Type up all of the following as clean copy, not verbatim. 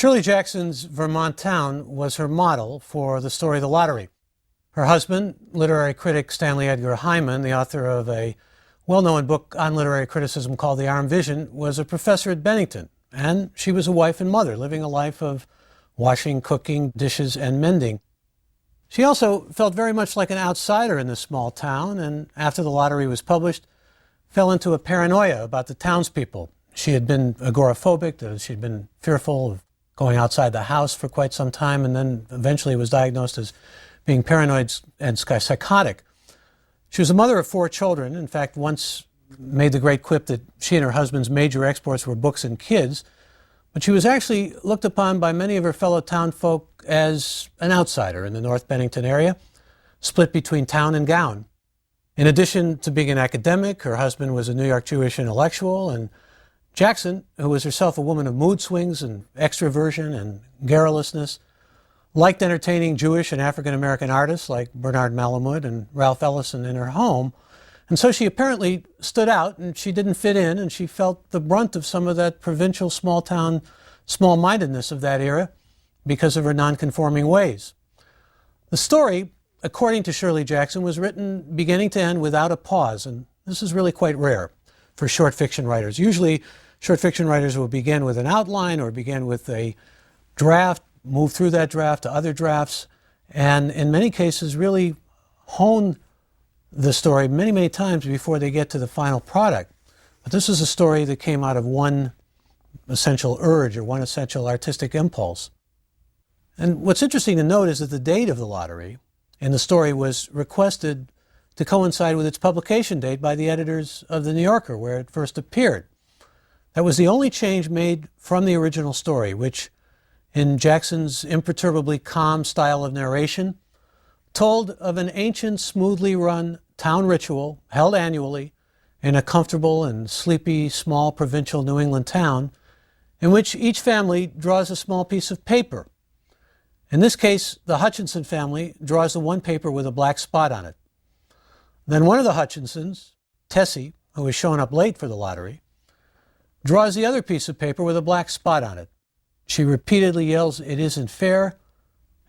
Shirley Jackson's Vermont town was her model for the story The Lottery. Her husband, literary critic Stanley Edgar Hyman, the author of a well-known book on literary criticism called The Armed Vision, was a professor at Bennington, and she was a wife and mother, living a life of washing, cooking, dishes, and mending. She also felt very much like an outsider in this small town, and after The Lottery was published, fell into a paranoia about the townspeople. She had been agoraphobic, she'd been fearful of going outside the house for quite some time, and then eventually was diagnosed as being paranoid and psychotic. She was a mother of 4 children. In fact, once made the great quip that she and her husband's major exports were books and kids, but she was actually looked upon by many of her fellow townfolk as an outsider in the North Bennington area, split between town and gown. In addition to being an academic, her husband was a New York Jewish intellectual, and Jackson, who was herself a woman of mood swings and extroversion and garrulousness, liked entertaining Jewish and African-American artists like Bernard Malamud and Ralph Ellison in her home. And so she apparently stood out, and she didn't fit in, and she felt the brunt of some of that provincial, small-town, small-mindedness of that era because of her nonconforming ways. The story, according to Shirley Jackson, was written beginning to end without a pause, and this is really quite rare for short fiction writers. Usually, short fiction writers will begin with an outline or begin with a draft, move through that draft to other drafts, and in many cases really hone the story many, many times before they get to the final product. But this is a story that came out of one essential urge or one essential artistic impulse. And what's interesting to note is that the date of The Lottery in the story was requested to coincide with its publication date by the editors of The New Yorker, where it first appeared. That was the only change made from the original story, which, in Jackson's imperturbably calm style of narration, told of an ancient, smoothly run town ritual held annually in a comfortable and sleepy, small provincial New England town, in which each family draws a small piece of paper. In this case, the Hutchinson family draws the one paper with a black spot on it. Then one of the Hutchinsons, Tessie, who was shown up late for The Lottery, draws the other piece of paper with a black spot on it. She repeatedly yells, "It isn't fair,"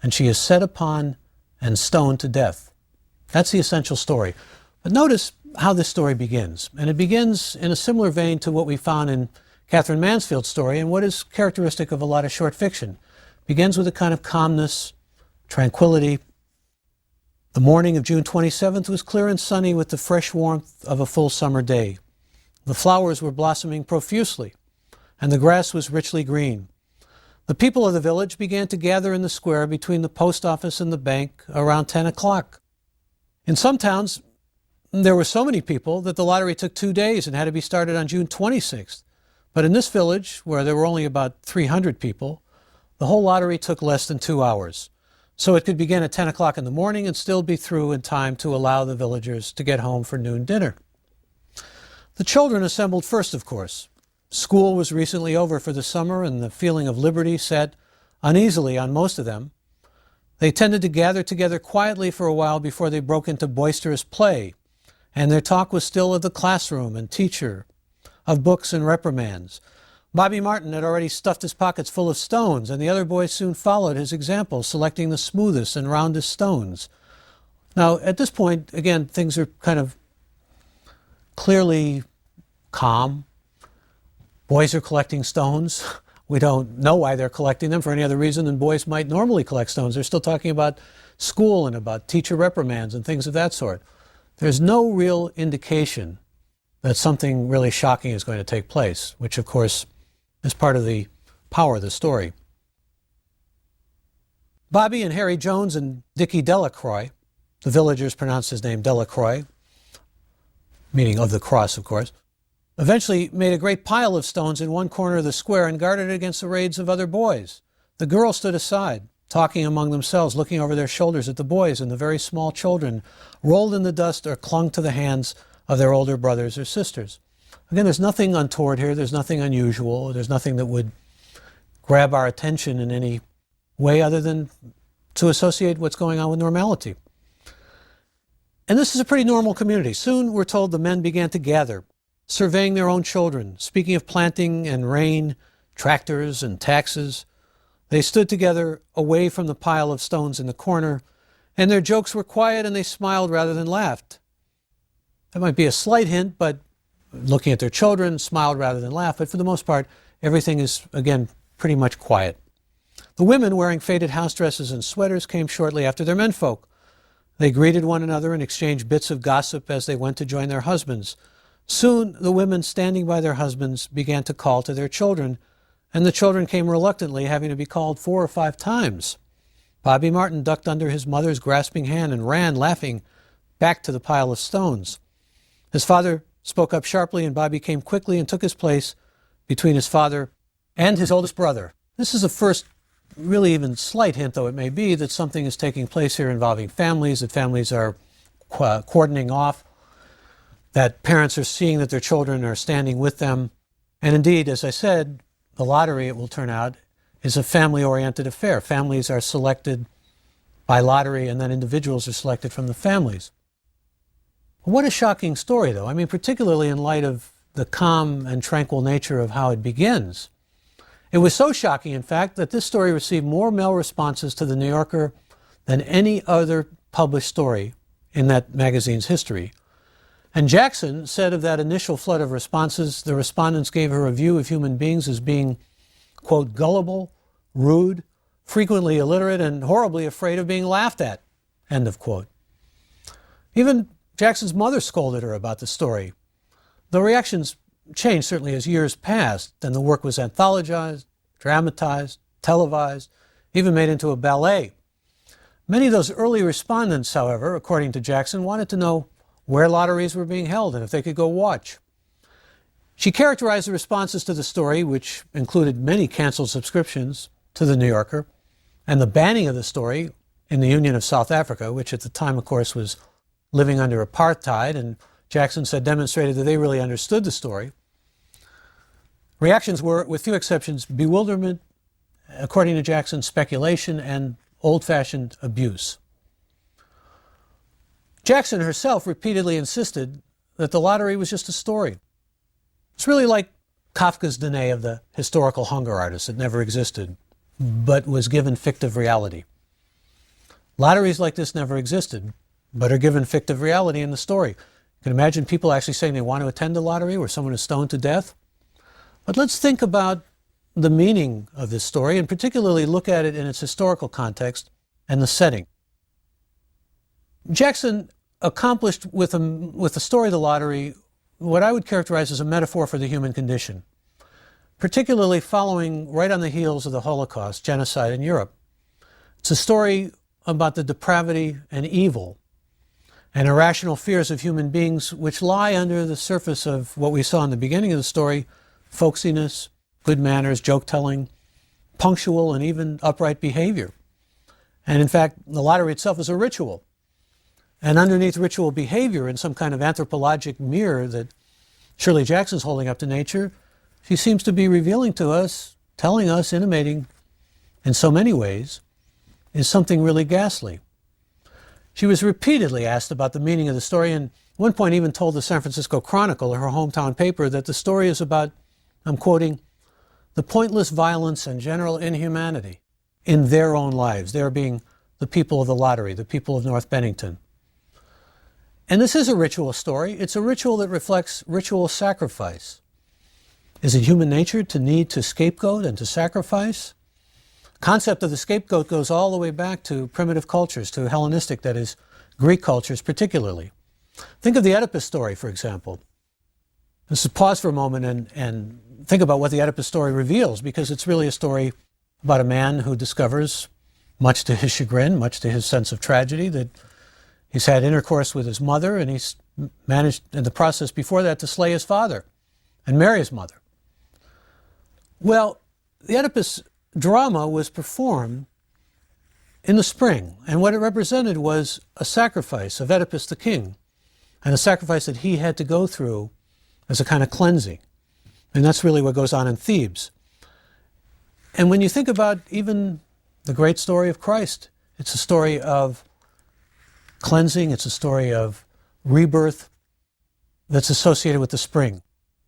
and she is set upon and stoned to death. That's the essential story. But notice how this story begins. And it begins in a similar vein to what we found in Catherine Mansfield's story and what is characteristic of a lot of short fiction. It begins with a kind of calmness, tranquility. The morning of June 27th was clear and sunny with the fresh warmth of a full summer day. The flowers were blossoming profusely, and the grass was richly green. The people of the village began to gather in the square between the post office and the bank around 10 o'clock. In some towns, there were so many people that the lottery took 2 days and had to be started on June 26th. But in this village, where there were only about 300 people, the whole lottery took less than 2 hours. So it could begin at 10 o'clock in the morning and still be through in time to allow the villagers to get home for noon dinner. The children assembled first, of course. School was recently over for the summer, and the feeling of liberty sat uneasily on most of them. They tended to gather together quietly for a while before they broke into boisterous play, and their talk was still of the classroom and teacher, of books and reprimands. Bobby Martin had already stuffed his pockets full of stones, and the other boys soon followed his example, selecting the smoothest and roundest stones. Now, at this point, again, things are kind of clearly calm. Boys are collecting stones. We don't know why they're collecting them for any other reason than boys might normally collect stones. They're still talking about school and about teacher reprimands and things of that sort. There's no real indication that something really shocking is going to take place, which, of course, is part of the power of the story. Bobby and Harry Jones and Dickie Delacroix, the villagers pronounced his name Delacroix, meaning of the cross, of course, eventually made a great pile of stones in one corner of the square and guarded it against the raids of other boys. The girls stood aside, talking among themselves, looking over their shoulders at the boys, and the very small children rolled in the dust or clung to the hands of their older brothers or sisters. Again, there's nothing untoward here. There's nothing unusual. There's nothing that would grab our attention in any way other than to associate what's going on with normality. And this is a pretty normal community. Soon, we're told, the men began to gather, surveying their own children, speaking of planting and rain, tractors and taxes. They stood together away from the pile of stones in the corner, and their jokes were quiet and they smiled rather than laughed. That might be a slight hint, but looking at their children, smiled rather than laughed, but for the most part, everything is, again, pretty much quiet. The women, wearing faded house dresses and sweaters, came shortly after their menfolk. They greeted one another and exchanged bits of gossip as they went to join their husbands. Soon, the women standing by their husbands began to call to their children, and the children came reluctantly, having to be called 4 or 5 times. Bobby Martin ducked under his mother's grasping hand and ran, laughing, back to the pile of stones. His father spoke up sharply, and Bobby came quickly and took his place between his father and his oldest brother. This is the first really even slight hint, though it may be, that something is taking place here involving families, that families are cordoning off, that parents are seeing that their children are standing with them. And indeed, as I said, the lottery, it will turn out, is a family-oriented affair. Families are selected by lottery, and then individuals are selected from the families. What a shocking story, though. I mean, particularly in light of the calm and tranquil nature of how it begins. It was so shocking, in fact, that this story received more mail responses to the New Yorker than any other published story in that magazine's history. And Jackson said of that initial flood of responses, the respondents gave her a view of human beings as being, quote, gullible, rude, frequently illiterate, and horribly afraid of being laughed at, end of quote. Even Jackson's mother scolded her about the story. The reactions changed certainly as years passed, and the work was anthologized, dramatized, televised, even made into a ballet. Many of those early respondents, however, according to Jackson, wanted to know where lotteries were being held and if they could go watch. She characterized the responses to the story, which included many canceled subscriptions to the New Yorker, and the banning of the story in the Union of South Africa, which at the time, of course, was living under apartheid, and Jackson said demonstrated that they really understood the story. Reactions were, with few exceptions, bewilderment, according to Jackson, speculation, and old-fashioned abuse. Jackson herself repeatedly insisted that the lottery was just a story. It's really like Kafka's Danae of the historical hunger artist. It never existed, but was given fictive reality. Lotteries like this never existed, but are given fictive reality in the story. You can imagine people actually saying they want to attend a lottery where someone is stoned to death. But let's think about the meaning of this story, and particularly look at it in its historical context and the setting. Jackson accomplished with the story of the lottery what I would characterize as a metaphor for the human condition, particularly following right on the heels of the Holocaust, genocide in Europe. It's a story about the depravity and evil and irrational fears of human beings which lie under the surface of what we saw in the beginning of the story: folksiness, good manners, joke-telling, punctual, and even upright behavior. And in fact, the lottery itself is a ritual. And underneath ritual behavior, in some kind of anthropologic mirror that Shirley Jackson's holding up to nature, she seems to be revealing to us, telling us, intimating, in so many ways, is something really ghastly. She was repeatedly asked about the meaning of the story, and at one point even told the San Francisco Chronicle, her hometown paper, that the story is about, I'm quoting, the pointless violence and general inhumanity in their own lives, their being the people of the lottery, the people of North Bennington. And this is a ritual story. It's a ritual that reflects ritual sacrifice. Is it human nature to need to scapegoat and to sacrifice? The concept of the scapegoat goes all the way back to primitive cultures, to Hellenistic, that is, Greek cultures particularly. Think of the Oedipus story, for example. Let's pause for a moment and think about what the Oedipus story reveals, because it's really a story about a man who discovers, much to his chagrin, much to his sense of tragedy, that he's had intercourse with his mother, and he's managed in the process before that to slay his father and marry his mother. Well, the Oedipus drama was performed in the spring, and what it represented was a sacrifice of Oedipus the king, and a sacrifice that he had to go through as a kind of cleansing. And that's really what goes on in Thebes. And when you think about even the great story of Christ, it's a story of cleansing, it's a story of rebirth that's associated with the spring.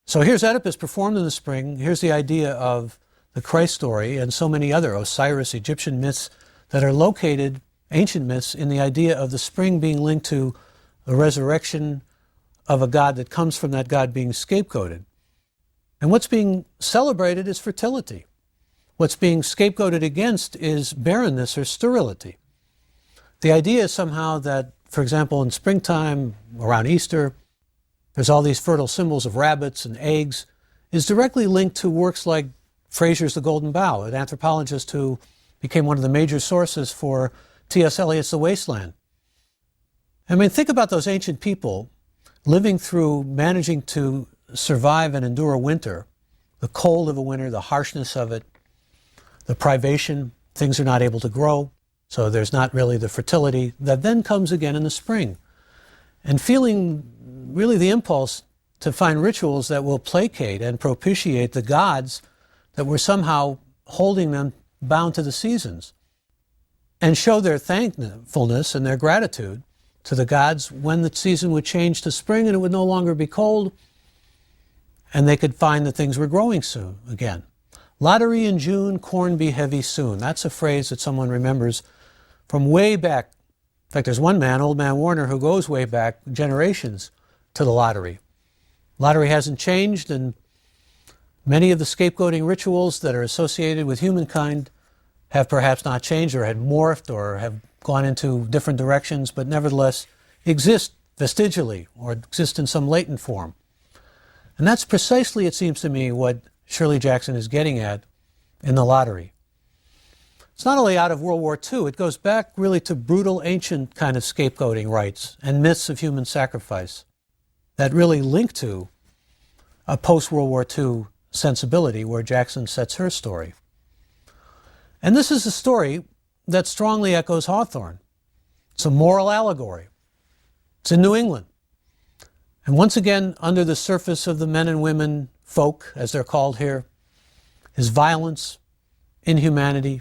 So here's Oedipus performed in the spring. Here's the idea of the Christ story, and so many other Osiris, Egyptian myths that are located, ancient myths, in the idea of the spring being linked to the resurrection of a god that comes from that god being scapegoated. And what's being celebrated is fertility. What's being scapegoated against is barrenness or sterility. The idea is somehow that, for example, in springtime, around Easter, there's all these fertile symbols of rabbits and eggs, is directly linked to works like Fraser's The Golden Bough, an anthropologist who became one of the major sources for T.S. Eliot's The Wasteland. I mean, think about those ancient people living through managing to survive and endure a winter, the cold of a winter, the harshness of it, the privation, things are not able to grow, so there's not really the fertility that then comes again in the spring. And feeling really the impulse to find rituals that will placate and propitiate the gods that were somehow holding them bound to the seasons, and show their thankfulness and their gratitude to the gods when the season would change to spring and it would no longer be cold, and they could find that things were growing soon again. Lottery in June, corn be heavy soon. That's a phrase that someone remembers from way back. In fact, there's one man, Old Man Warner, who goes way back generations to the lottery. Lottery hasn't changed, and many of the scapegoating rituals that are associated with humankind have perhaps not changed or had morphed or have gone into different directions, but nevertheless exist vestigially or exist in some latent form. And that's precisely, it seems to me, what Shirley Jackson is getting at in the lottery. It's not only out of World War II, it goes back really to brutal ancient kind of scapegoating rites and myths of human sacrifice that really link to a post-World War II sensibility where Jackson sets her story. And this is a story that strongly echoes Hawthorne. It's a moral allegory. It's in New England. And once again, under the surface of the men and women folk, as they're called here, is violence, inhumanity,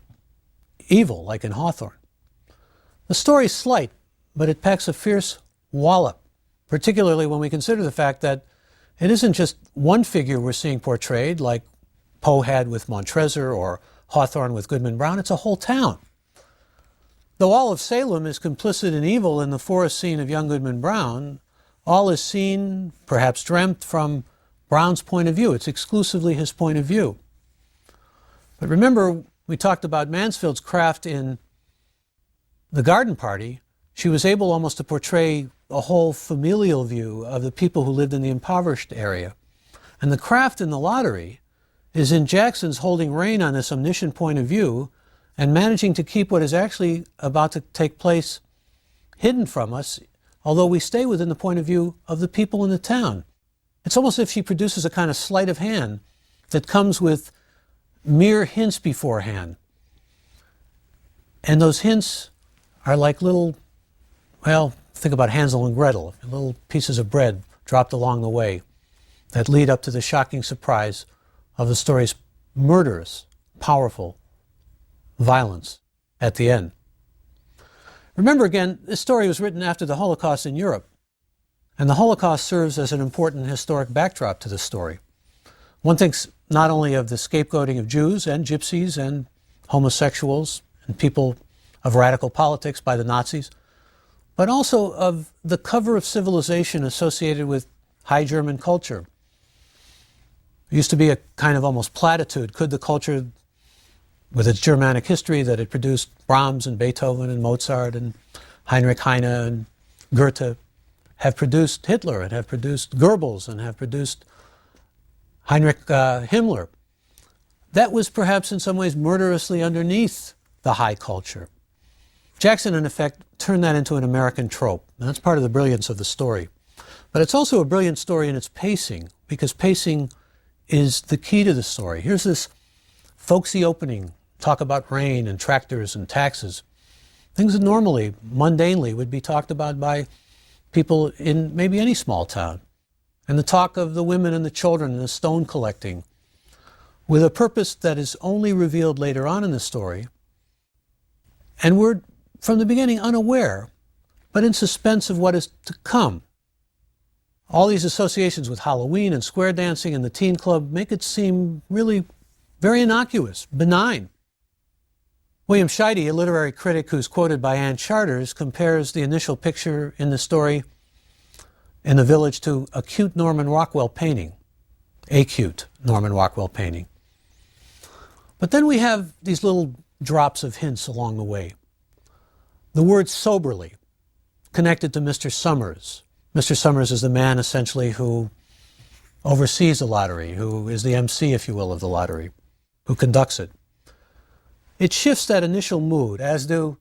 evil, like in Hawthorne. The story's slight, but it packs a fierce wallop, particularly when we consider the fact that it isn't just one figure we're seeing portrayed, like Poe had with Montrezor or Hawthorne with Goodman Brown. It's a whole town. Though all of Salem is complicit in evil in the forest scene of young Goodman Brown, all is seen, perhaps dreamt, from Brown's point of view. It's exclusively his point of view. But remember, we talked about Mansfield's craft in The Garden Party. She was able almost to portray a whole familial view of the people who lived in the impoverished area. And the craft in The Lottery is in Jackson's holding rein on this omniscient point of view and managing to keep what is actually about to take place hidden from us, although we stay within the point of view of the people in the town. It's almost as if she produces a kind of sleight of hand that comes with mere hints beforehand. And those hints are like little, well, think about Hansel and Gretel, little pieces of bread dropped along the way that lead up to the shocking surprise of the story's murderous, powerful violence at the end. Remember again, this story was written after the Holocaust in Europe, and the Holocaust serves as an important historic backdrop to the story. One thinks not only of the scapegoating of Jews and gypsies and homosexuals and people of radical politics by the Nazis, but also of the cover of civilization associated with High German culture. It used to be a kind of almost platitude. Could the culture, with its Germanic history that had produced Brahms and Beethoven and Mozart and Heinrich Heine and Goethe, have produced Hitler and have produced Goebbels and have produced Heinrich Himmler? That was perhaps in some ways murderously underneath the high culture. Jackson, in effect, turned that into an American trope. And that's part of the brilliance of the story. But it's also a brilliant story in its pacing, because pacing is the key to the story. Here's this folksy opening, talk about rain and tractors and taxes, things that normally, mundanely, would be talked about by people in maybe any small town. And the talk of the women and the children and the stone collecting, with a purpose that is only revealed later on in the story. And we're, from the beginning, unaware, but in suspense of what is to come. All these associations with Halloween and square dancing and the teen club make it seem really very innocuous, benign. William Scheide, a literary critic who's quoted by Ann Charters, compares the initial picture in the story in the village to a cute Norman Rockwell painting. A cute Norman Rockwell painting. But then we have these little drops of hints along the way. The word soberly, connected to Mr. Summers. Mr. Summers is the man essentially who oversees the lottery, who is the MC, if you will, of the lottery, who conducts it. It shifts that initial mood, as do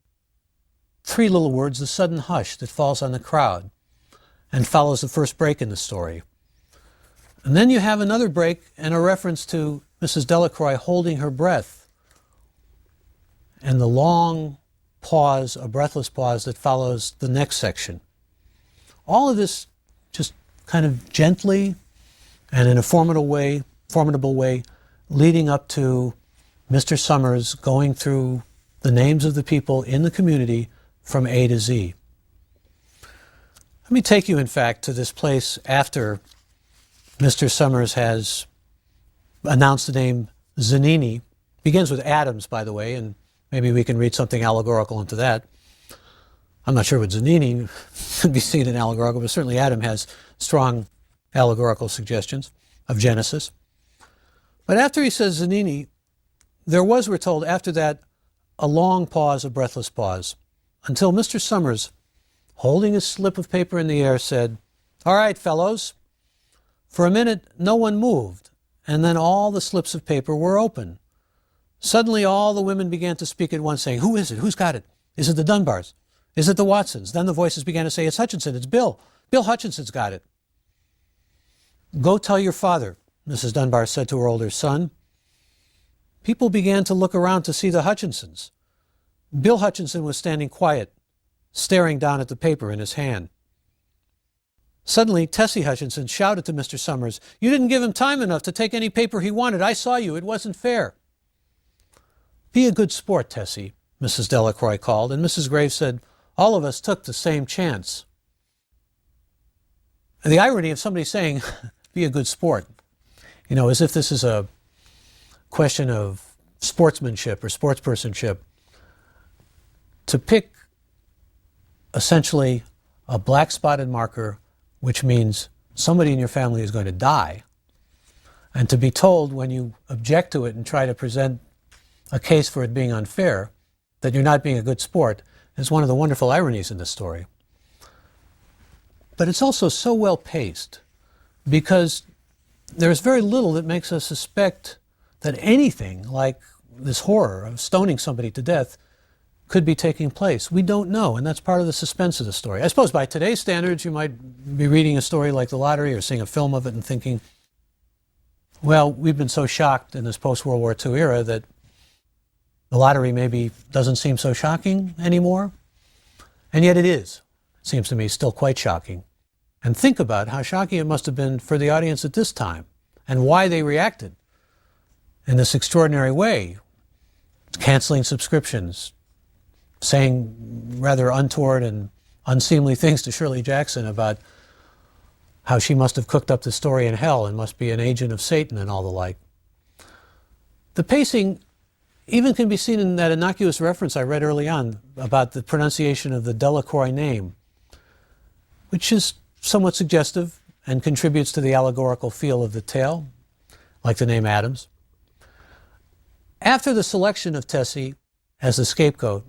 three little words, the sudden hush that falls on the crowd and follows the first break in the story. And then you have another break and a reference to Mrs. Delacroix holding her breath and the long pause, a breathless pause that follows the next section. All of this just kind of gently and in a formidable way, leading up to Mr. Summers going through the names of the people in the community from A to Z. Let me take you, in fact, to this place after Mr. Summers has announced the name Zanini. Begins with Adams, by the way, and maybe we can read something allegorical into that. I'm not sure what Zanini could be seen in allegorical, but certainly Adam has strong allegorical suggestions of Genesis. But after he says Zanini, there was, we're told, after that, a long pause, a breathless pause, until Mr. Summers, holding his slip of paper in the air, said, "All right, fellows." For a minute, no one moved, and then all the slips of paper were open. Suddenly, all the women began to speak at once, saying, "Who is it? Who's got it? Is it the Dunbars? Is it the Watsons?" Then the voices began to say, "It's Hutchinson, it's Bill. Bill Hutchinson's got it." "Go tell your father," Mrs. Dunbar said to her older son. People began to look around to see the Hutchinsons. Bill Hutchinson was standing quiet, staring down at the paper in his hand. Suddenly, Tessie Hutchinson shouted to Mr. Summers, "You didn't give him time enough to take any paper he wanted. I saw you. It wasn't fair." "Be a good sport, Tessie," Mrs. Delacroix called, and Mrs. Graves said, "All of us took the same chance." And the irony of somebody saying, "Be a good sport," as if this is a question of sportsmanship or sportspersonship, to pick essentially a black spotted marker, which means somebody in your family is going to die, and to be told when you object to it and try to present a case for it being unfair that you're not being a good sport, is one of the wonderful ironies in this story. But it's also so well paced because there's very little that makes us suspect that anything like this horror of stoning somebody to death could be taking place. We don't know, and that's part of the suspense of the story. I suppose by today's standards, you might be reading a story like The Lottery or seeing a film of it and thinking, well, we've been so shocked in this post-World War II era that The Lottery maybe doesn't seem so shocking anymore. And yet it is, it seems to me, still quite shocking. And think about how shocking it must have been for the audience at this time and why they reacted in this extraordinary way, canceling subscriptions, saying rather untoward and unseemly things to Shirley Jackson about how she must have cooked up the story in hell and must be an agent of Satan and all the like. The pacing even can be seen in that innocuous reference I read early on about the pronunciation of the Delacroix name, which is somewhat suggestive and contributes to the allegorical feel of the tale, like the name Adams. After the selection of Tessie as the scapegoat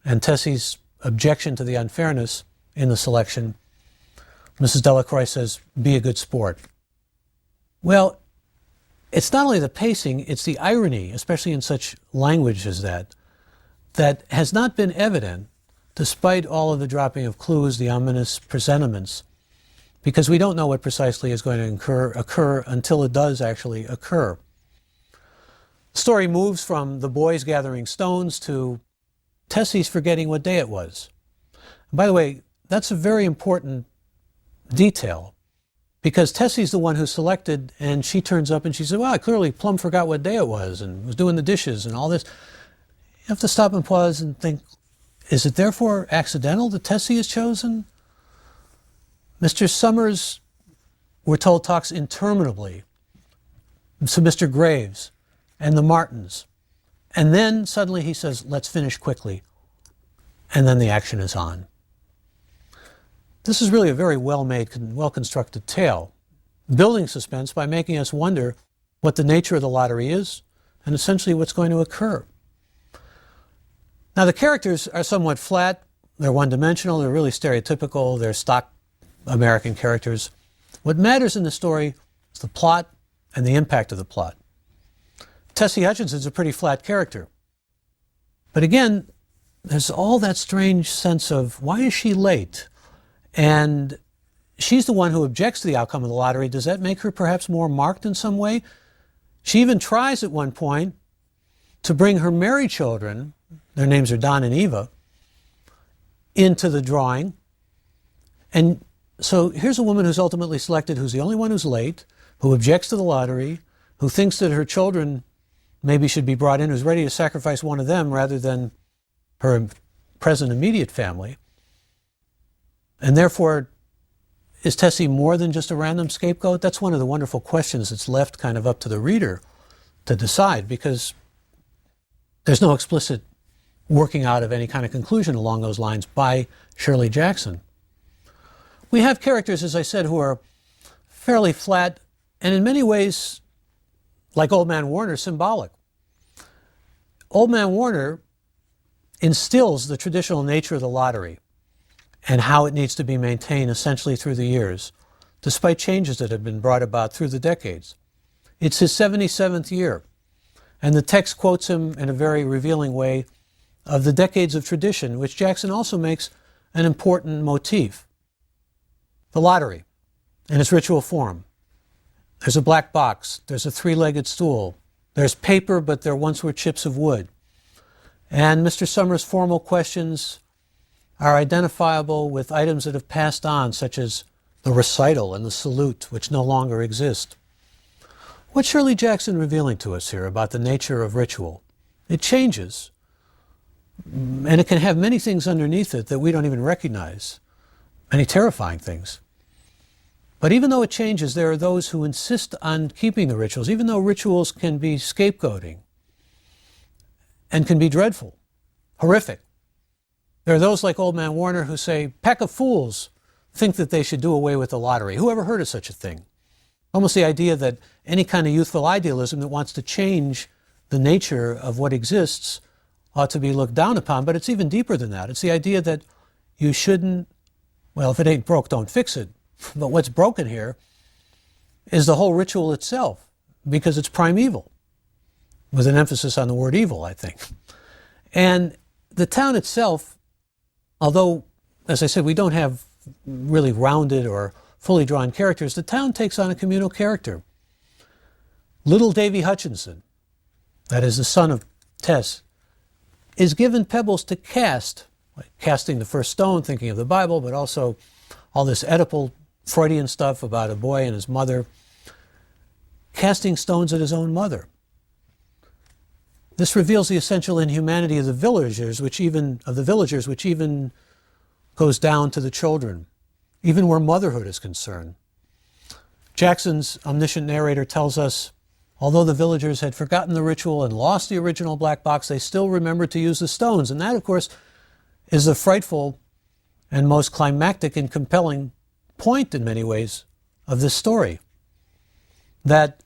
and Tessie's objection to the unfairness in the selection, Mrs. Delacroix says, "Be a good sport." Well, it's not only the pacing, it's the irony, especially in such language as that has not been evident despite all of the dropping of clues, the ominous presentiments, because we don't know what precisely is going to occur until it does actually occur. The story moves from the boys gathering stones to Tessie's forgetting what day it was. And by the way, that's a very important detail, because Tessie's the one who selected, and she turns up and she said, "Well, clearly Plum forgot what day it was and was doing the dishes and all this." You have to stop and pause and think, is it therefore accidental that Tessie is chosen? Mr. Summers, we're told, talks interminably to Mr. Graves and the Martins. And then suddenly he says, let's finish quickly. And then the action is on. This is really a very well-made, well-constructed tale, building suspense by making us wonder what the nature of the lottery is and essentially what's going to occur. Now, the characters are somewhat flat. They're one-dimensional. They're really stereotypical. They're stock American characters. What matters in the story is the plot and the impact of the plot. Tessie Hutchinson's a pretty flat character. But again, there's all that strange sense of, why is she late? And she's the one who objects to the outcome of the lottery. Does that make her perhaps more marked in some way? She even tries at one point to bring her married children, their names are Don and Eva, into the drawing. And so here's a woman who's ultimately selected, who's the only one who's late, who objects to the lottery, who thinks that her children maybe should be brought in, who's ready to sacrifice one of them rather than her present immediate family. And therefore, is Tessie more than just a random scapegoat? That's one of the wonderful questions that's left kind of up to the reader to decide, because there's no explicit working out of any kind of conclusion along those lines by Shirley Jackson. We have characters, as I said, who are fairly flat and in many ways, like Old Man Warner, symbolic. Old Man Warner instills the traditional nature of the lottery and how it needs to be maintained essentially through the years, despite changes that have been brought about through the decades. It's his 77th year, and the text quotes him in a very revealing way of the decades of tradition, which Jackson also makes an important motif. The lottery, in its ritual form. There's a black box, there's a three-legged stool, there's paper, but there once were chips of wood. And Mr. Summers' formal questions are identifiable with items that have passed on, such as the recital and the salute, which no longer exist. What's Shirley Jackson revealing to us here about the nature of ritual? It changes, and it can have many things underneath it that we don't even recognize, many terrifying things. But even though it changes, there are those who insist on keeping the rituals, even though rituals can be scapegoating and can be dreadful, horrific. There are those like Old Man Warner who say, pack of fools think that they should do away with the lottery. Who ever heard of such a thing? Almost the idea that any kind of youthful idealism that wants to change the nature of what exists ought to be looked down upon. But it's even deeper than that. It's the idea that you shouldn't, well, if it ain't broke, don't fix it. But what's broken here is the whole ritual itself, because it's primeval, with an emphasis on the word evil, I think. And the town itself, although, as I said, we don't have really rounded or fully drawn characters, the town takes on a communal character. Little Davy Hutchinson, that is the son of Tess, is given pebbles to cast, like casting the first stone, thinking of the Bible, but also all this Oedipal Freudian stuff about a boy and his mother, casting stones at his own mother. This reveals the essential inhumanity of the villagers, which even goes down to the children, even where motherhood is concerned. Jackson's omniscient narrator tells us, although the villagers had forgotten the ritual and lost the original black box, they still remembered to use the stones. And that, of course, is the frightful and most climactic and compelling point in many ways of this story. That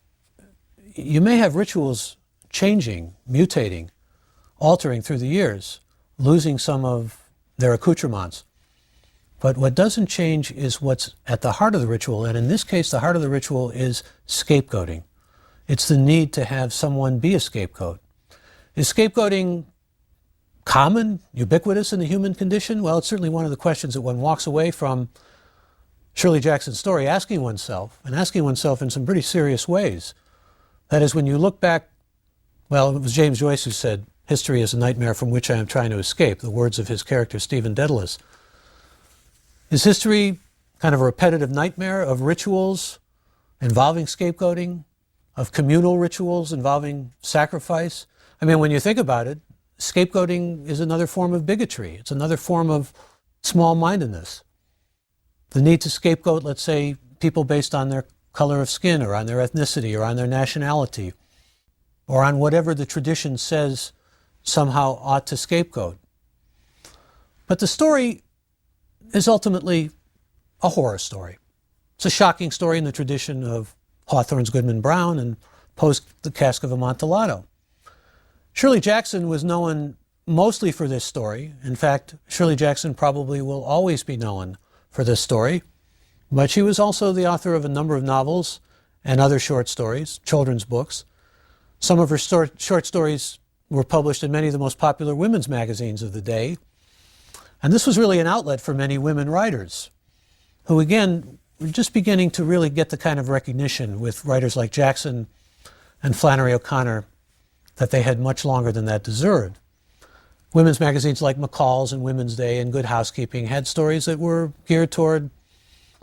you may have rituals changing, mutating, altering through the years, losing some of their accoutrements. But what doesn't change is what's at the heart of the ritual, and in this case, the heart of the ritual is scapegoating. It's the need to have someone be a scapegoat. Is scapegoating common, ubiquitous in the human condition? Well, it's certainly one of the questions that one walks away from Shirley Jackson's story asking oneself, and asking oneself in some pretty serious ways. That is, when you look back, well, it was James Joyce who said, history is a nightmare from which I am trying to escape, the words of his character, Stephen Dedalus. Is history kind of a repetitive nightmare of rituals involving scapegoating, of communal rituals involving sacrifice? I mean, when you think about it, scapegoating is another form of bigotry. It's another form of small-mindedness. The need to scapegoat, let's say, people based on their color of skin or on their ethnicity or on their nationality or on whatever the tradition says somehow ought to scapegoat. But the story is ultimately a horror story. It's a shocking story in the tradition of Hawthorne's Goodman Brown and Poe's The Cask of Amontillado. Shirley Jackson was known mostly for this story. In fact, Shirley Jackson probably will always be known for this story. But she was also the author of a number of novels and other short stories, children's books. Some of her short stories were published in many of the most popular women's magazines of the day. And this was really an outlet for many women writers who, again, were just beginning to really get the kind of recognition with writers like Jackson and Flannery O'Connor that they had much longer than that deserved. Women's magazines like McCall's and Women's Day and Good Housekeeping had stories that were geared toward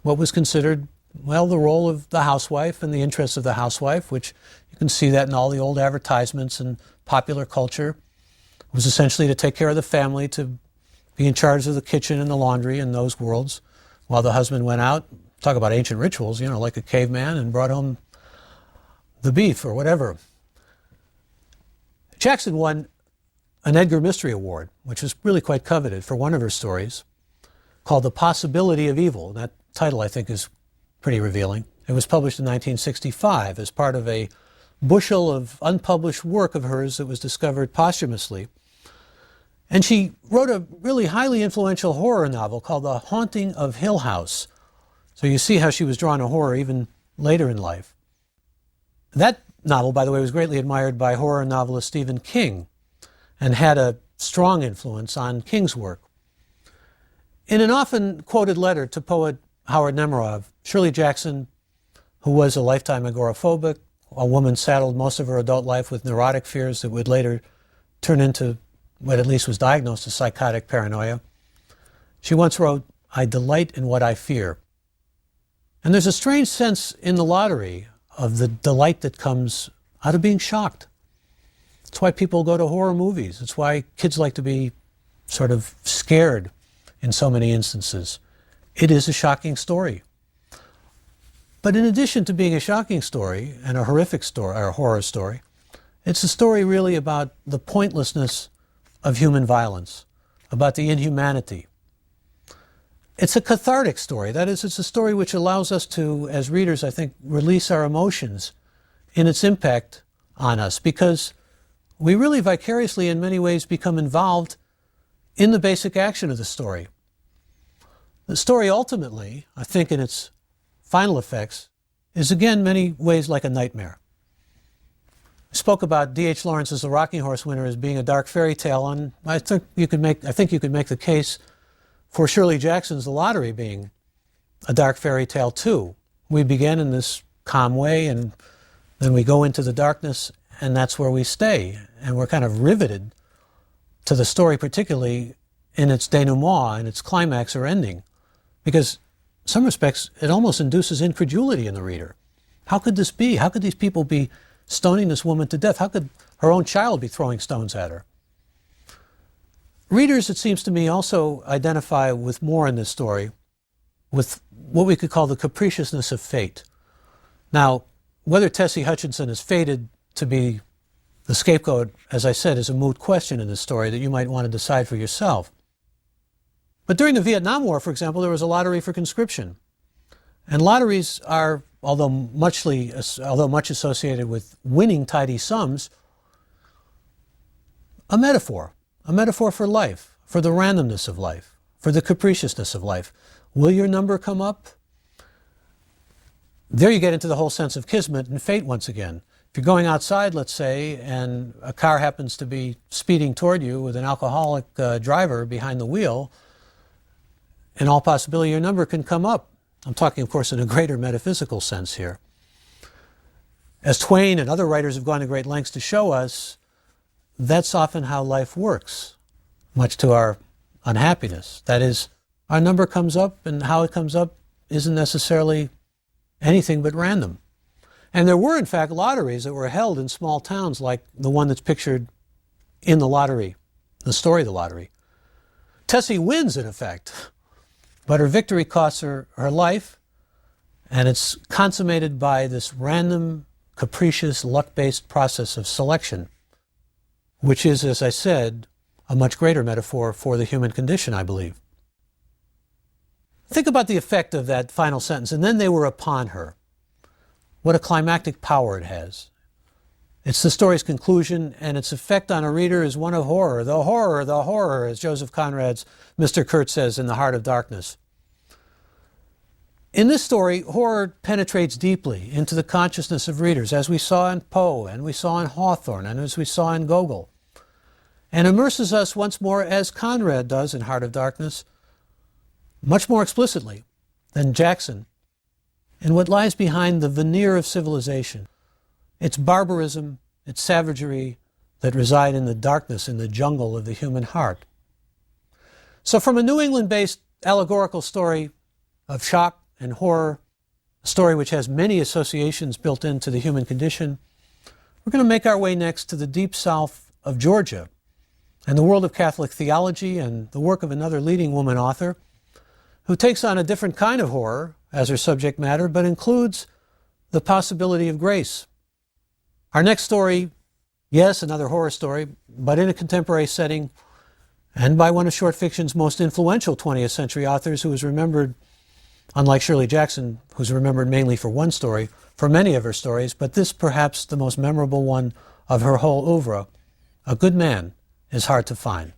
what was considered, well, the role of the housewife and the interests of the housewife, which you can see that in all the old advertisements and popular culture. It was essentially to take care of the family, to be in charge of the kitchen and the laundry and those worlds, while the husband went out, talk about ancient rituals, like a caveman, and brought home the beef or whatever. Jackson won an Edgar Mystery Award, which was really quite coveted, for one of her stories called The Possibility of Evil. That title, I think, is pretty revealing. It was published in 1965 as part of a bushel of unpublished work of hers that was discovered posthumously. And she wrote a really highly influential horror novel called The Haunting of Hill House. So you see how she was drawn to horror even later in life. That novel, by the way, was greatly admired by horror novelist Stephen King and had a strong influence on King's work. In an often quoted letter to poet Howard Nemerov, Shirley Jackson, who was a lifetime agoraphobic, a woman saddled most of her adult life with neurotic fears that would later turn into what at least was diagnosed as psychotic paranoia, she once wrote, "I delight in what I fear." And there's a strange sense in The Lottery of the delight that comes out of being shocked. It's why people go to horror movies. It's why kids like to be sort of scared in so many instances. It is a shocking story. But in addition to being a shocking story and a horrific story, or a horror story, it's a story really about the pointlessness of human violence, about the inhumanity. It's a cathartic story. That is, it's a story which allows us to, as readers, I think, release our emotions in its impact on us, because we really vicariously, in many ways, become involved in the basic action of the story. The story ultimately, I think in its final effects, is again many ways like a nightmare. I spoke about D.H. Lawrence's The Rocking Horse winner as being a dark fairy tale, and I think you could make the case for Shirley Jackson's The Lottery being a dark fairy tale too. We begin in this calm way, and then we go into the darkness, and that's where we stay. And we're kind of riveted to the story, particularly in its denouement and its climax or ending, because in some respects it almost induces incredulity in the reader. How could this be? How could these people be stoning this woman to death? How could her own child be throwing stones at her? Readers, it seems to me, also identify with more in this story with what we could call the capriciousness of fate. Now, whether Tessie Hutchinson is fated to be the scapegoat, as I said, is a moot question in this story that you might want to decide for yourself. But during the Vietnam War, for example, there was a lottery for conscription. And lotteries are, although much associated with winning tidy sums, a metaphor for life, for the randomness of life, for the capriciousness of life. Will your number come up? There you get into the whole sense of kismet and fate once again. If you're going outside, let's say, and a car happens to be speeding toward you with an alcoholic driver behind the wheel, in all possibility your number can come up. I'm talking, of course, in a greater metaphysical sense here. As Twain and other writers have gone to great lengths to show us, that's often how life works, much to our unhappiness. That is, our number comes up, and how it comes up isn't necessarily anything but random. And there were, in fact, lotteries that were held in small towns like the one that's pictured in The Lottery, the story of The Lottery. Tessie wins, in effect, but her victory costs her her life, and it's consummated by this random, capricious, luck-based process of selection, which is, as I said, a much greater metaphor for the human condition, I believe. Think about the effect of that final sentence, and then they were upon her. What a climactic power it has. It's the story's conclusion, and its effect on a reader is one of horror. The horror, the horror, as Joseph Conrad's Mr. Kurtz says in The Heart of Darkness. In this story, horror penetrates deeply into the consciousness of readers, as we saw in Poe, and we saw in Hawthorne, and as we saw in Gogol, and immerses us once more, as Conrad does in Heart of Darkness, much more explicitly than Jackson, in what lies behind the veneer of civilization, its barbarism, its savagery that reside in the darkness, in the jungle of the human heart. So from a New England-based allegorical story of shock and horror, a story which has many associations built into the human condition, we're going to make our way next to the deep south of Georgia and the world of Catholic theology and the work of another leading woman author who takes on a different kind of horror as her subject matter, but includes the possibility of grace. Our next story, yes, another horror story, but in a contemporary setting and by one of short fiction's most influential 20th century authors who is remembered, unlike Shirley Jackson, who's remembered mainly for one story, for many of her stories, but this perhaps the most memorable one of her whole oeuvre. A good man is hard to find.